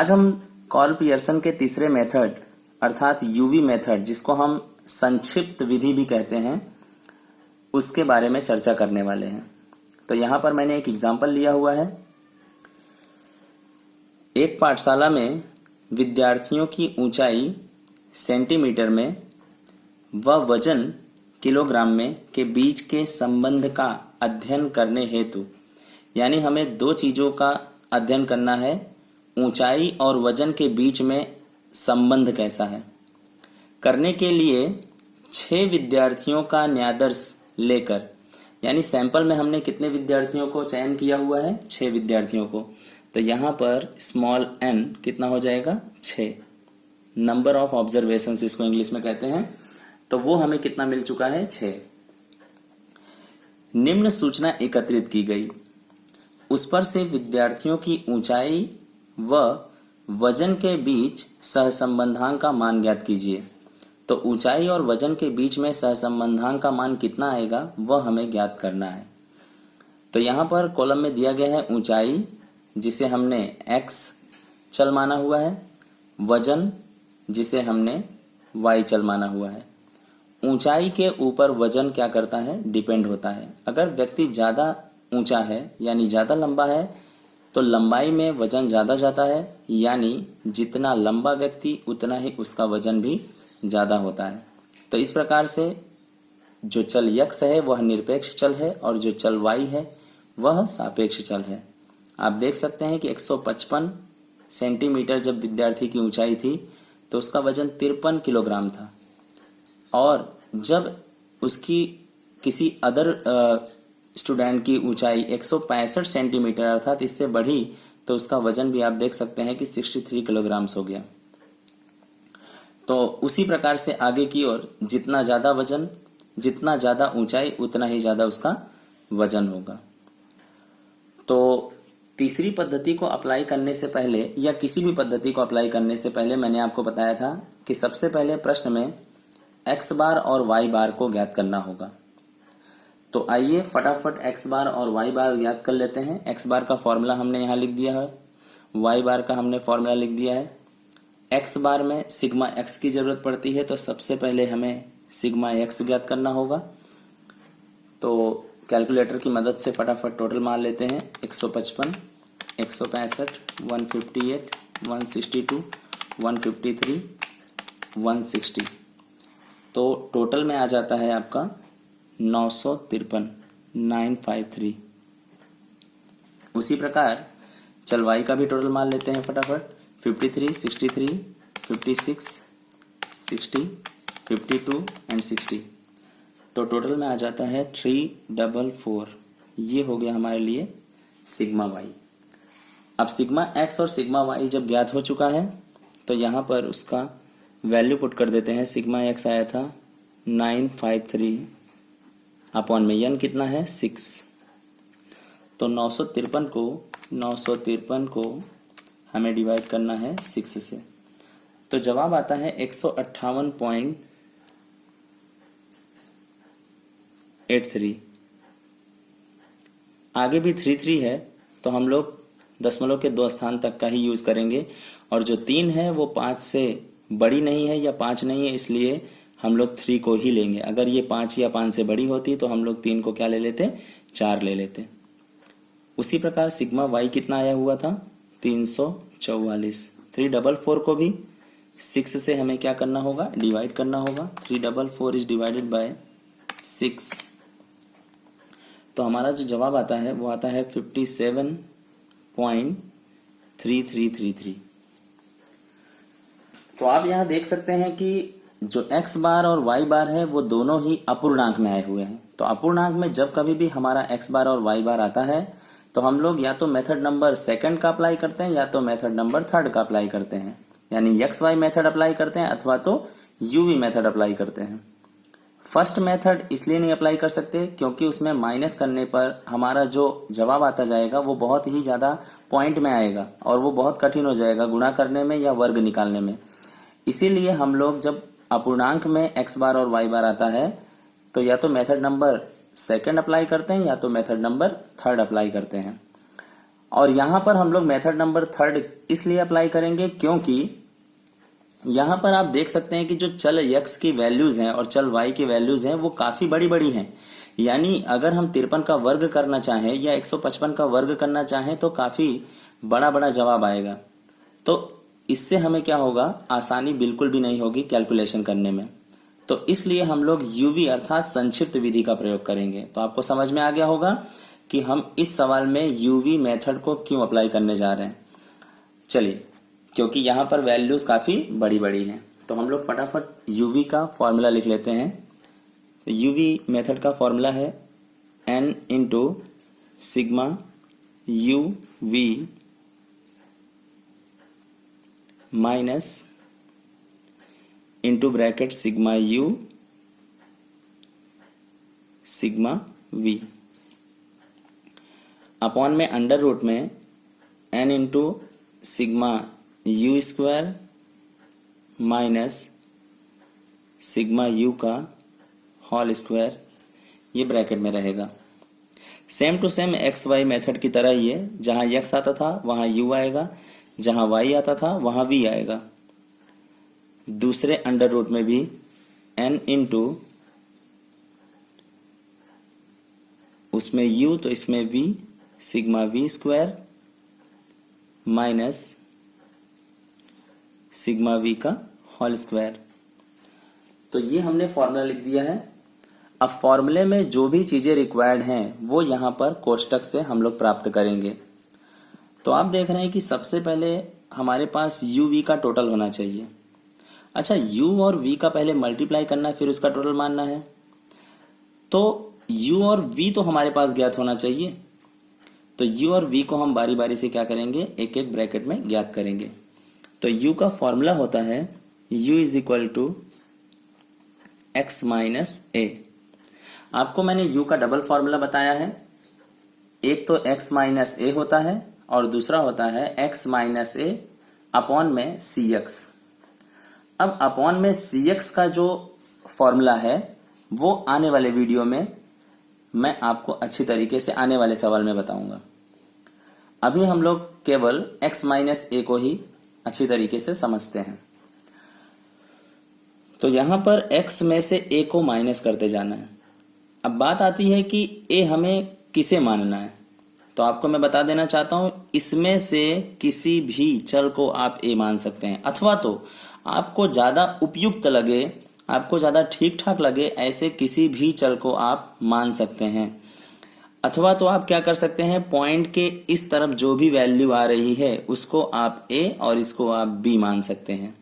आज हम Karl Pearson के तीसरे मेथड अर्थात यूवी मेथड, जिसको हम संक्षिप्त विधि भी कहते हैं, उसके बारे में चर्चा करने वाले हैं। तो यहाँ पर मैंने एक एग्जाम्पल लिया हुआ है। एक पाठशाला में विद्यार्थियों की ऊंचाई सेंटीमीटर में व वजन किलोग्राम में के बीच के संबंध का अध्ययन करने हेतु, यानी हमें दो चीज़ों का अध्ययन करना है, ऊंचाई और वजन के बीच में संबंध कैसा है। करने के लिए 6 विद्यार्थियों का न्यादर्श लेकर, यानी सैंपल में हमने कितने विद्यार्थियों को चयन किया हुआ है, 6 विद्यार्थियों को। तो यहाँ पर स्मॉल n कितना हो जाएगा, 6। नंबर ऑफ ऑब्जर्वेशंस इसको इंग्लिश में कहते हैं। तो वो हमें कितना मिल चुका है, 6। निम्न सूचना एकत्रित की गई, उस पर से विद्यार्थियों की ऊंचाई व वजन के बीच सहसंबंधांक का मान ज्ञात कीजिए। तो ऊंचाई और वजन के बीच में सहसंबंधांक का मान कितना आएगा वह हमें ज्ञात करना है। तो यहाँ पर कॉलम में दिया गया है ऊंचाई, जिसे हमने x चल माना हुआ है, वजन जिसे हमने y चल माना हुआ है। ऊंचाई के ऊपर वजन क्या करता है, डिपेंड होता है। अगर व्यक्ति ज़्यादा ऊंचा है यानी ज़्यादा लंबा है तो लंबाई में वजन ज़्यादा जाता है, यानी जितना लंबा व्यक्ति उतना ही उसका वजन भी ज़्यादा होता है। तो इस प्रकार से जो चल x है वह निरपेक्ष चल है और जो चल y है वह सापेक्ष चल है। आप देख सकते हैं कि 155 सेंटीमीटर जब विद्यार्थी की ऊंचाई थी तो उसका वजन 53 किलोग्राम था, और जब उसकी किसी अदर स्टूडेंट की ऊंचाई 165 सेंटीमीटर अर्थात इससे बढ़ी तो उसका वजन भी आप देख सकते हैं कि 63 किलोग्राम्स हो गया। तो उसी प्रकार से आगे की ओर जितना ज़्यादा वजन, जितना ज़्यादा ऊंचाई, उतना ही ज़्यादा उसका वजन होगा। तो तीसरी पद्धति को अप्लाई करने से पहले या किसी भी पद्धति को अप्लाई करने से पहले मैंने आपको बताया था कि सबसे पहले प्रश्न में x बार और y बार को ज्ञात करना होगा। तो आइए फटाफट x बार और y बार ज्ञात कर लेते हैं। x बार का फॉर्मूला हमने यहाँ लिख दिया है, y बार का हमने फॉर्मूला लिख दिया है। x बार में सिग्मा x की ज़रूरत पड़ती है, तो सबसे पहले हमें सिग्मा x ज्ञात करना होगा। तो कैलकुलेटर की मदद से फटाफट टोटल मार लेते हैं। 155, 165, 158, 162, 153, 160। तो टोटल में आ जाता है आपका 953, 953। उसी प्रकार चल y का भी टोटल मान लेते हैं फटाफट। 53, 63, 56, 60, 52 एंड 60। तो टोटल में आ जाता है 344। ये हो गया हमारे लिए सिग्मा y। अब सिग्मा x और सिग्मा y जब ज्ञात हो चुका है तो यहाँ पर उसका वैल्यू पुट कर देते हैं। सिग्मा x आया था 953 अपॉन में n कितना है, 6। तो 953 को हमें डिवाइड करना है 6 से। तो जवाब आता है 158.83। आगे भी 33 है तो हम लोग दशमलव के 2 स्थान तक का ही यूज़ करेंगे, और जो 3 है वो 5 से बड़ी नहीं है या 5 नहीं है, इसलिए हम लोग 3 को ही लेंगे। अगर ये 5 या 5 से बड़ी होती तो हम लोग 3 को क्या ले लेते, 4 ले लेते। उसी प्रकार सिग्मा y कितना आया हुआ था, 344। 344 को भी 6 से हमें क्या करना होगा, डिवाइड करना होगा। 344 इज डिवाइडेड बाय 6। तो हमारा जो जवाब आता है वो आता है 57.3333। तो आप यहाँ देख सकते हैं कि जो x बार और y बार है वो दोनों ही अपूर्णांक में आए हुए हैं। तो अपूर्णांक में जब कभी भी हमारा x बार और y बार आता है तो हम लोग या तो मेथड नंबर 2 का अप्लाई करते हैं या तो मेथड नंबर 3 का अप्लाई करते हैं, यानी एक्स वाई मेथड अप्लाई करते हैं अथवा तो यूवी मेथड अप्लाई करते हैं। फर्स्ट मेथड इसलिए नहीं अप्लाई कर सकते क्योंकि उसमें माइनस करने पर हमारा जो जवाब आता जाएगा वो बहुत ही ज़्यादा पॉइंट में आएगा और वो बहुत कठिन हो जाएगा गुणा करने में या वर्ग निकालने में। इसीलिए हम लोग जब अपूर्णांक में x बार और y बार आता है तो या तो मेथड नंबर 2 अप्लाई करते हैं या तो मेथड नंबर 3 अप्लाई करते हैं। और यहां पर हम लोग मेथड नंबर थर्ड इसलिए अप्लाई करेंगे क्योंकि यहां पर आप देख सकते हैं कि जो चल x की वैल्यूज हैं और चल y की वैल्यूज हैं वो काफी बड़ी बड़ी हैं। यानी अगर हम 53 का वर्ग करना चाहें या 155 का वर्ग करना चाहें तो काफी बड़ा बड़ा जवाब आएगा। तो इससे हमें क्या होगा, आसानी बिल्कुल भी नहीं होगी कैलकुलेशन करने में। तो इसलिए हम लोग यूवी अर्थात संक्षिप्त विधि का प्रयोग करेंगे। तो आपको समझ में आ गया होगा कि हम इस सवाल में यूवी मेथड को क्यों अप्लाई करने जा रहे हैं। चलिए, क्योंकि यहां पर वैल्यूज काफी बड़ी बड़ी हैं तो हम लोग फटाफट यूवी का फॉर्मूला लिख लेते हैं। तो यूवी मेथड का फॉर्मूला है n into sigma U V minus into bracket sigma U sigma V upon में अंडर रूट में n into sigma U square minus sigma U का होल स्क्वायर, ये ब्रैकेट में रहेगा। Same to same X Y method की तरह ही है, जहां x आता था वहां u आएगा, जहां y आता था वहां v आएगा। दूसरे अंडर रूट में भी n इंटू उसमें u तो इसमें v sigma v square minus sigma v का होल स्क्वायर। तो ये हमने फॉर्मूला लिख दिया है। अब फॉर्मूले में जो भी चीजें रिक्वायर्ड हैं वो यहां पर कोष्टक से हम लोग प्राप्त करेंगे। तो आप देख रहे हैं कि सबसे पहले हमारे पास यू वी का टोटल होना चाहिए। अच्छा, u और v का पहले मल्टीप्लाई करना है फिर उसका टोटल मानना है। तो u और v तो हमारे पास ज्ञात होना चाहिए। तो u और v को हम बारी बारी से क्या करेंगे, एक एक ब्रैकेट में ज्ञात करेंगे। तो u का फॉर्मूला होता है u is equal to X minus A. आपको मैंने u का डबल फॉर्मूला बताया है। एक तो x माइनस ए होता है और दूसरा होता है x माइनस ए अपॉन में cx। अब अपॉन में cx का जो फॉर्मूला है वो आने वाले वीडियो में मैं आपको अच्छी तरीके से आने वाले सवाल में बताऊंगा। अभी हम लोग केवल x माइनस ए को ही अच्छी तरीके से समझते हैं। तो यहां पर x में से a को माइनस करते जाना है। अब बात आती है कि a हमें किसे मानना है। तो आपको मैं बता देना चाहता हूं, इसमें से किसी भी चल को आप a मान सकते हैं, अथवा तो आपको ज्यादा उपयुक्त लगे, आपको ज्यादा ठीक ठाक लगे, ऐसे किसी भी चल को आप मान सकते हैं। अथवा तो आप क्या कर सकते हैं, पॉइंट के इस तरफ जो भी वैल्यू आ रही है उसको आप a और इसको आप b मान सकते हैं।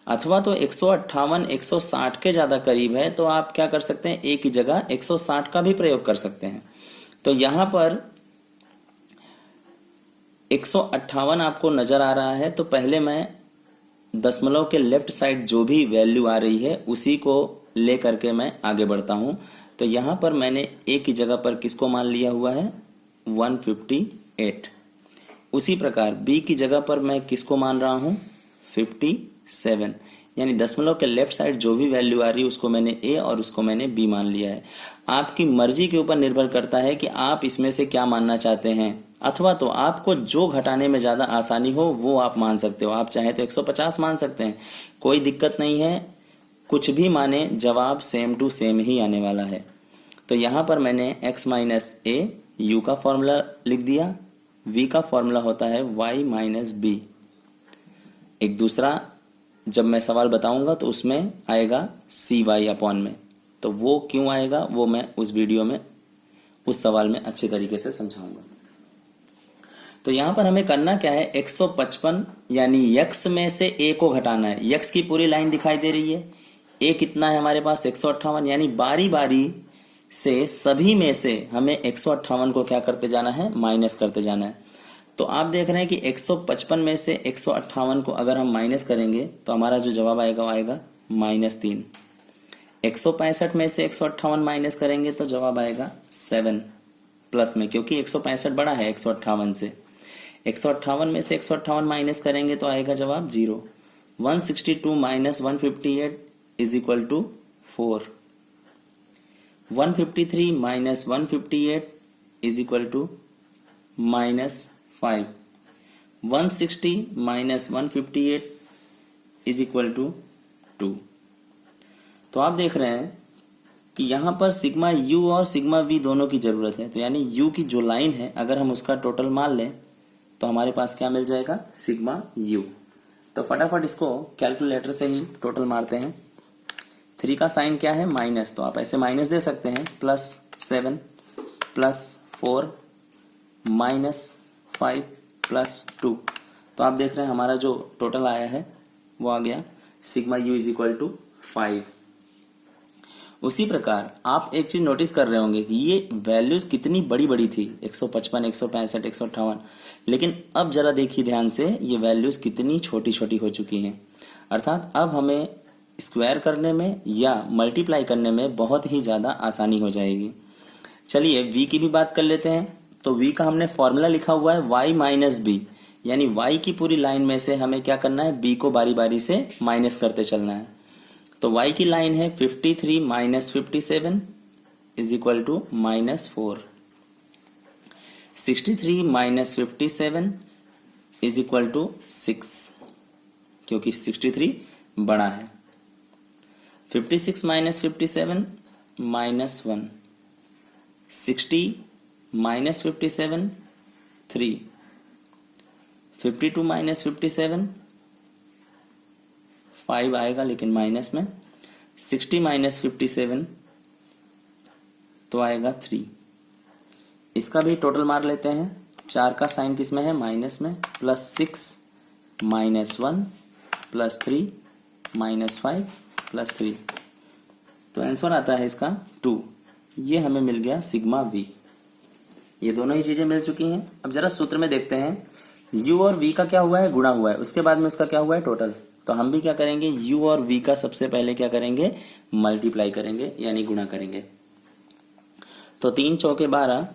अथवा तो 158 160 के ज्यादा करीब है तो आप क्या कर सकते हैं, a की जगह 160 का भी प्रयोग कर सकते हैं। तो यहां पर 158 आपको नजर आ रहा है तो पहले मैं दशमलव के लेफ्ट साइड जो भी वैल्यू आ रही है उसी को ले करके मैं आगे बढ़ता हूं। तो यहां पर मैंने a की जगह पर किसको मान लिया हुआ है, 158। उसी प्रकार b की जगह पर मैं किसको मान रहा हूं, 57। यानी दशमलव के लेफ्ट साइड जो भी वैल्यू आ रही है उसको मैंने a और उसको मैंने b मान लिया है। आपकी मर्जी के ऊपर निर्भर करता है कि आप इसमें से क्या मानना चाहते हैं। अथवा तो आपको जो घटाने में ज्यादा आसानी हो वो आप मान सकते हो। आप चाहे तो 150 मान सकते हैं, कोई दिक्कत नहीं है। कुछ भी माने, जवाब सेम टू सेम ही आने वाला है। तो यहां पर मैंने x माइनस ए यू का फॉर्मूला लिख दिया, v का फॉर्मूला होता है y माइनस बी। एक दूसरा जब मैं सवाल बताऊंगा तो उसमें आएगा सी वाई अपॉन में, तो वो क्यों आएगा वो मैं उस वीडियो में उस सवाल में अच्छे तरीके से समझाऊंगा। तो यहां पर हमें करना क्या है, 155 यानी x में से a को घटाना है। x की पूरी लाइन दिखाई दे रही है, a कितना है हमारे पास 158, यानी बारी बारी से सभी में से हमें 158 को क्या करते जाना है, माइनस करते जाना है। तो आप देख रहे हैं कि 155 में से 158 को अगर हम माइनस करेंगे तो हमारा जो जवाब आएगा वो आएगा -3। 165 में से 158 माइनस करेंगे तो जवाब आएगा 7 प्लस में, क्योंकि 165 बड़ा है 158 से। 158 में से 158 माइनस करेंगे तो आएगा जवाब 0। 162 minus 158 is equal to 4। 153 minus 158 is equal to 5। 160 minus 158 is equal to 2। तो आप देख रहे हैं कि यहाँ पर सिग्मा यू और सिग्मा वी दोनों की ज़रूरत है। तो यानी यू की जो लाइन है अगर हम उसका टोटल मान लें तो हमारे पास क्या मिल जाएगा, सिग्मा यू। तो फटाफट इसको कैलकुलेटर से ही टोटल मारते हैं। 3 का साइन क्या है, माइनस, तो आप ऐसे माइनस दे सकते हैं, +7 +4 -5 +2। तो आप देख रहे हैं हमारा जो टोटल आया है वो आ गया sigma U is equal to 5। उसी प्रकार आप एक चीज नोटिस कर रहे होंगे कि ये वैल्यूज कितनी बड़ी बड़ी थी, 155, 165, 158, लेकिन अब जरा देखिए ध्यान से ये वैल्यूज कितनी छोटी छोटी हो चुकी हैं। अर्थात अब हमें स्क्वायर करने में या मल्टीप्लाई करने में बहुत ही ज़्यादा आसानी हो जाएगी। चलिए v की भी बात कर लेते हैं। तो v का हमने फॉर्मूला लिखा हुआ है y माइनस बी, यानी y की पूरी लाइन में से हमें क्या करना है, b को बारी बारी से माइनस करते चलना है। तो y की लाइन है 53 minus 57 is equal to -4। 63 minus 57 is equal to 6, क्योंकि 63 बड़ा है। 56 माइनस 57 -1। 60 माइनस 57 3। 52 माइनस 57 5 आएगा लेकिन माइनस में। 60 माइनस 57 तो आएगा 3। इसका भी टोटल मार लेते हैं। 4 का साइन किस में है, माइनस में। +6 -1 +3 -5 +3, तो आंसर आता है इसका 2। ये हमें मिल गया सिग्मा वी। ये दोनों ही चीजें मिल चुकी हैं। अब जरा सूत्र में देखते हैं, u और v का क्या हुआ है, गुणा हुआ है, उसके बाद में उसका क्या हुआ है, टोटल। तो हम भी क्या करेंगे, u और v का सबसे पहले क्या करेंगे, मल्टीप्लाई करेंगे, यानी गुणा करेंगे। तो 3 चौके 12।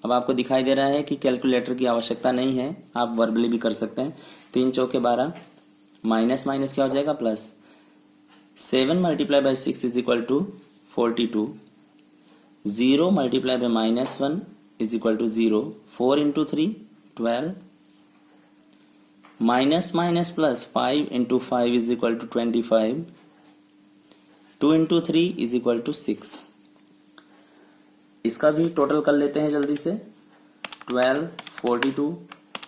अब आपको दिखाई दे रहा है कि कैलकुलेटर की आवश्यकता नहीं है, आप वर्बली भी कर सकते हैं। 3 चौके 12, माइनस माइनस क्या हो जाएगा, plus. 7 multiply by 6 is equal to 42। 0 multiply by -1 is equal to 0। 4 into 3 12। Minus minus plus 5 into 5 is equal to 25। 2 into 3 is equal to 6। इसका भी टोटल कर लेते हैं जल्दी से। 12, 42,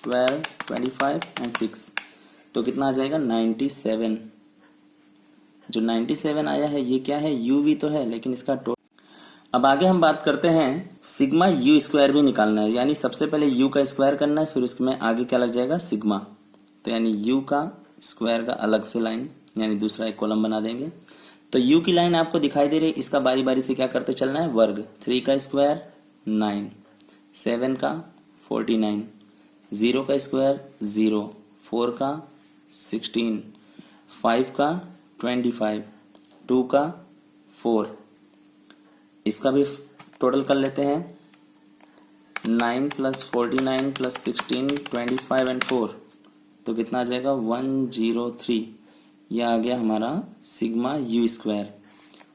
12, 25 एंड 6, तो कितना आ जाएगा, 97। जो 97 आया है ये क्या है, यू भी तो है, लेकिन इसका टोटल। अब आगे हम बात करते हैं, सिग्मा यू स्क्वायर भी निकालना है, यानी सबसे पहले यू का स्क्वायर करना है, फिर उसमें आगे क्या लग जाएगा, सिग्मा। तो यानी यू का स्क्वायर का अलग से लाइन, यानी दूसरा एक कॉलम बना देंगे। तो यू की लाइन आपको दिखाई दे रही है, इसका बारी बारी से क्या करते चलना है, वर्ग। 3 का स्क्वायर 9, 7 का 49, 0 का स्क्वायर 0, 4 का 16, 5 का 25, 2 का 4। इसका भी टोटल कर लेते हैं। 9 + 49 + 16 25 एंड 4, तो कितना आ जाएगा, 103। यह आ गया हमारा सिग्मा यू स्क्वायर।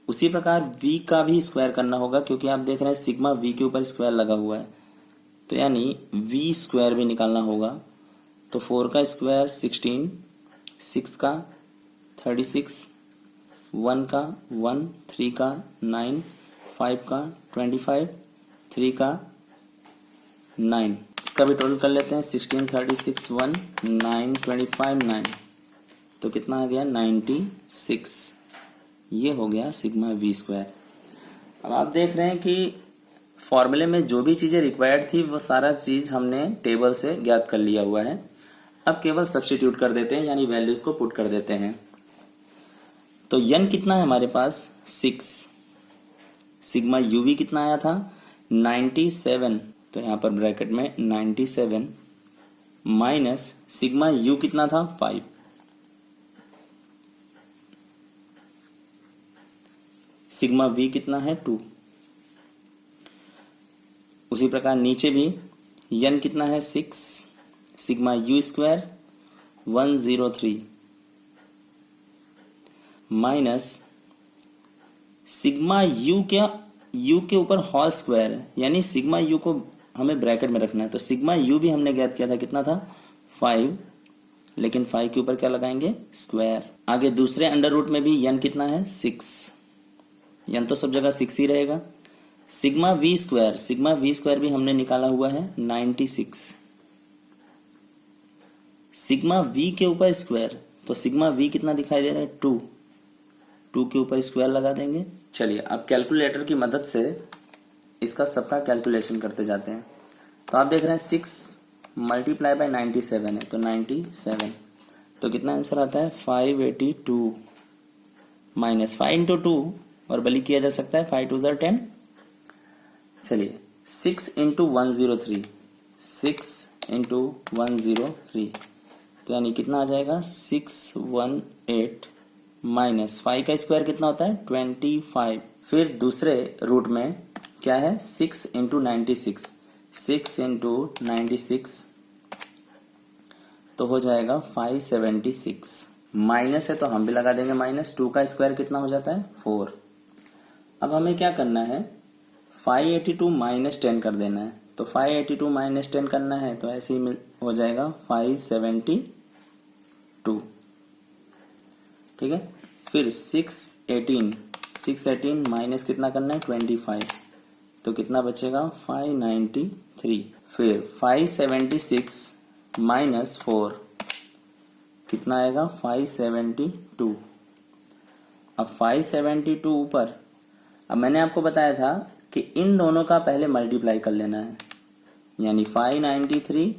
उसी प्रकार v का भी स्क्वायर करना होगा, क्योंकि आप देख रहे हैं सिग्मा v के ऊपर स्क्वायर लगा हुआ है, तो यानी v स्क्वायर भी निकालना होगा। तो 4 का स्क्वायर 16, 6 का 36, 1 का 1, 3 का 9, 5 का 25, 3 का 9। इसका भी टोटल कर लेते हैं। 16, 36, 1, 9, 25, 9, तो कितना आ गया, 96। ये हो गया सिग्मा वी स्क्वायर। अब आप देख रहे हैं कि फॉर्मूले में जो भी चीज़ें रिक्वायर्ड थी वो सारा चीज़ हमने टेबल से ज्ञात कर लिया हुआ है। अब केवल सब्स्टिट्यूट कर देते हैं, यानी वैल्यूज को पुट कर देते हैं। तो n कितना है हमारे पास, 6। सिग्मा यूवी कितना आया था, 97, तो यहाँ पर ब्रैकेट में 97 माइनस सिग्मा यू कितना था, 5। सिग्मा वी कितना है, 2। उसी प्रकार नीचे भी n कितना है, 6। Sigma U square 103 minus sigma you के ऊपर होल स्क्वायर है, यानी सिग्मा यू को हमें ब्रैकेट में रखना है। तो सिग्मा यू भी हमने ज्ञात किया था, कितना था 5, लेकिन 5 के ऊपर क्या लगाएंगे स्क्वायर। आगे दूसरे अंडर रूट में भी यन कितना है 6, यन तो सब जगह 6 ही रहेगा। सिग्मा वी स्क्वायर भी हमने निकाला हुआ है 96। सिग्मा वी के ऊपर स्क्वायर, तो सिग्मा वी कितना दिखाई दे रहा है 2, 2 के ऊपर स्क्वायर लगा देंगे। चलिए अब कैलकुलेटर की मदद से इसका सबका कैलकुलेशन करते जाते हैं। तो आप देख रहे हैं 6 मल्टीप्लाई बाय 97 है, तो 97, तो कितना आंसर आता है 582 माइनस 5 इंटू 2 और बली किया जा सकता है 5 2 10। चलिए 6 इंटू 103, 6 इंटू 103, तो यानी कितना आ जाएगा 618 माइनस 5 का स्क्वायर कितना होता है 25। फिर दूसरे रूट में क्या है 6 इंटू 96, 6 इंटू 96 तो हो जाएगा 576। माइनस है तो हम भी लगा देंगे माइनस, 2 का स्क्वायर कितना हो जाता है 4। अब हमें क्या करना है 582 माइनस 10 कर देना है। तो 582 माइनस 10 करना है तो ऐसे ही हो जाएगा 572, ठीक है। फिर 618 माइनस कितना करना है 25, तो कितना बचेगा 593। फिर 576 माइनस 4 कितना आएगा 572। अब 572 ऊपर, अब मैंने आपको बताया था कि इन दोनों का पहले मल्टीप्लाई कर लेना है, यानी 593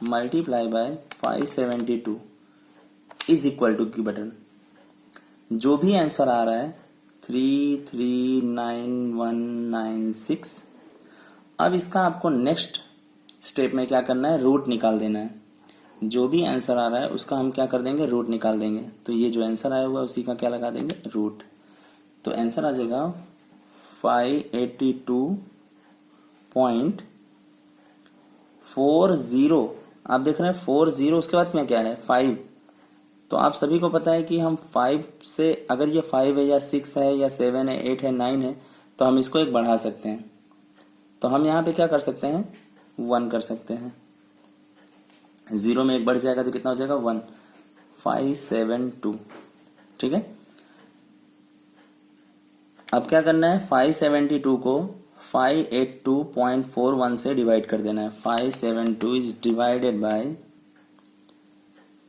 multiply by 572 is equal to की बटन जो भी आंसर आ रहा है 339196। अब इसका आपको नेक्स्ट स्टेप में क्या करना है रूट निकाल देना है। जो भी आंसर आ रहा है उसका हम क्या कर देंगे रूट निकाल देंगे। तो ये जो आंसर आया हुआ है उसी का क्या लगा देंगे रूट। तो आंसर आ जाएगा 582.40। आप देख रहे हैं 40, उसके बाद में क्या है 5। तो आप सभी को पता है कि हम 5 से अगर ये 5 है या 6 है या 7 है 8 है 9 है तो हम इसको एक बढ़ा सकते हैं। तो हम यहाँ पे क्या कर सकते हैं 1 कर सकते हैं। 0 में एक बढ़ जाएगा तो कितना हो जाएगा 1, 572, ठीक है। अब क्या करना है 572 को 582.41 से डिवाइड कर देना है। 572 इज डिवाइडेड बाय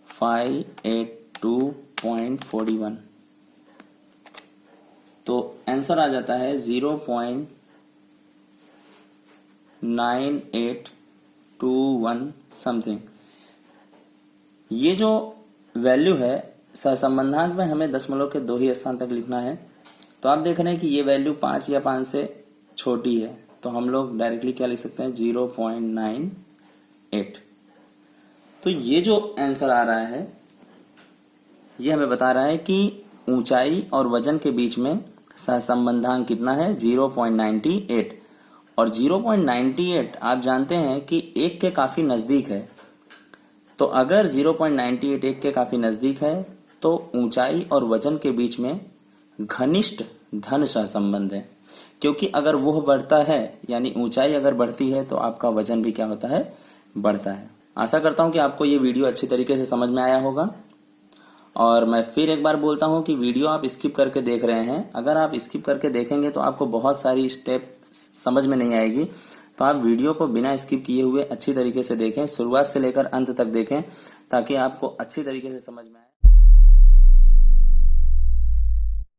582.41, तो आंसर आ जाता है 0.9821 समथिंग। ये जो वैल्यू है सहसंबंधांक में हमें दशमलव के 2 ही स्थान तक लिखना है। तो आप देख रहे हैं कि ये वैल्यू 5 या 5 से छोटी है, तो हम लोग डायरेक्टली क्या लिख सकते हैं 0.98। तो ये जो आंसर आ रहा है ये हमें बता रहा है कि ऊंचाई और वजन के बीच में सहसंबंधांक कितना है 0.98। और 0.98 आप जानते हैं कि 1 के काफी नजदीक है। तो अगर 0.98 1 के काफी नजदीक है तो ऊंचाई और वजन के बीच में घनिष्ठ धन सहसंबंध है, क्योंकि अगर वो बढ़ता है यानी ऊंचाई अगर बढ़ती है तो आपका वजन भी क्या होता है बढ़ता है। आशा करता हूं कि आपको ये वीडियो अच्छी तरीके से समझ में आया होगा। और मैं फिर एक बार बोलता हूं कि वीडियो आप स्किप करके देख रहे हैं, अगर आप स्किप करके देखेंगे तो आपको बहुत सारी स्टेप समझ में नहीं आएगी। तो आप वीडियो को बिना स्किप किए हुए अच्छी तरीके से देखें, शुरुआत से लेकर अंत तक देखें ताकि आपको अच्छी तरीके से समझ में आए।